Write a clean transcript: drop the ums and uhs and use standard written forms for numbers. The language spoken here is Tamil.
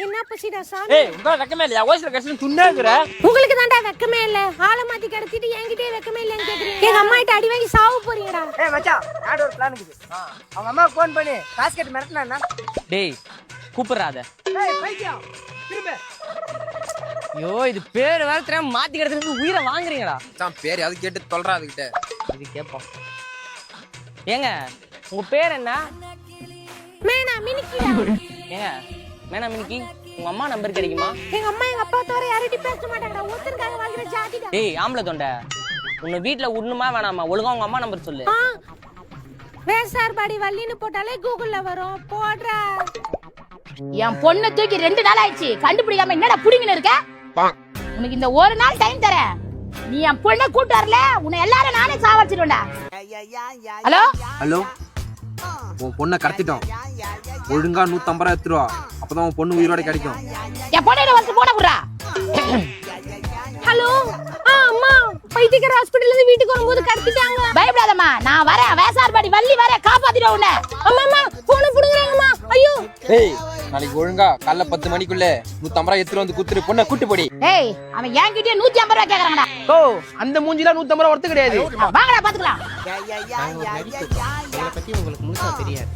என்ன பசிடா சாமி? ஏய் உங்க வெக்கமே இல்லையா? ஓசில கஷ்டம் துண்ணாக்குற. உங்களுக்கு தான்டா வெக்கமே இல்ல. ஆளை மாத்தி கடத்திட்டு என்கிட்டயே வெக்கமே இல்லன்னு கேக்குறீங்க. எங்க அம்மா கிட்ட அடி வாங்கி சாவு போறீங்கடா. ஏய் மச்சான், நாடு ஒரு பிளான் இருக்குது. அவங்க அம்மாக்கு ஃபோன் பண்ணி காசு கட்டி மிரட்டினா. டேய் கூப்பிடுறாத. ஏய் பைத்தியம், திரும்ப. ஐயோ இது பேர் வேற தெரியாம மாத்தி கிடத்துக்கு உயிரை வாங்குறீங்கடா. மச்சான் பேர் அது கேட்டு தொல்றா அதுகிட்ட. இது கேப்போம். ஏங்க உங்க பேர் என்ன? மேனா மினிக்கிடா. ஏங்க மேனா மினிக்கி உங்க அம்மா நம்பர் கிடைக்குமா? எங்க அம்மா எங்க அப்பா தவிர யார்கிட்டயும் பேச மாட்டாங்கடா. ஒருத்தருக்காக வாழ்ற ஜாதிடா. டேய் ஆம்பளை தொண்டை, உன்னை வீட்டுல உண்ணுமா வேணாமா? ஒழுங்கா உங்க அம்மா நம்பர் சொல்லு. வேசார்பாடி வள்ளின்னு போட்டாலே கூகுள்ல வரும். போடுறா. என் பொண்ணை தூக்கி 2 நாள் ஆயிடுச்சு, கண்டுபிடிக்காம என்னடா புடிங்கன்னு இருக்க? உனக்கு இந்த ஒரு நாள் டைம் தரேன். நீ என் பொண்ணை கூட்டு வரல, உன்னை எல்லாரும் நானே சாவடிச்சிடுவேன்டா. ஹலோ ஹலோ, உன் பொண்ணை கடத்திட்டோம். ஒழுங்கா 150 ரூபா எடுத்துருவா, அப்பதான் உன் பொண்ணு உயிரோட கிடைக்கும். என் பொண்ணை வந்து போட குடுறா. ஹலோ அம்மா, பைத்தியக்கார ஹாஸ்பிடல்ல இருந்து வீட்டுக்கு வரும்போது கடத்திட்டாங்க. பயப்படாதம்மா, நான் வரேன். வேசார்பாடி வள்ளி வரேன், காப்பாத்திடுவேன் உன்னை. அம்மா போன புடுங்கறாங்கம்மா. ஐயோ ஏய் நாளைக்கு ஒழுங்கா காலைல 10 மணிக்குள்ள 150 ரூபா எடுத்துட்டு வந்து குத்துரு, பொண்ணை கூட்டு போடி. ஏய் அவன் என்கிட்டயே 150 ரூபா கேக்குறாங்கடா. ஓ அந்த மூஞ்சில 150 ரூபா ஒர்த்து கிடையாது. வாங்கடா பாத்துக்கலாம். உங்களை பத்தி உங்களுக்கு முழுசா தெரியாது.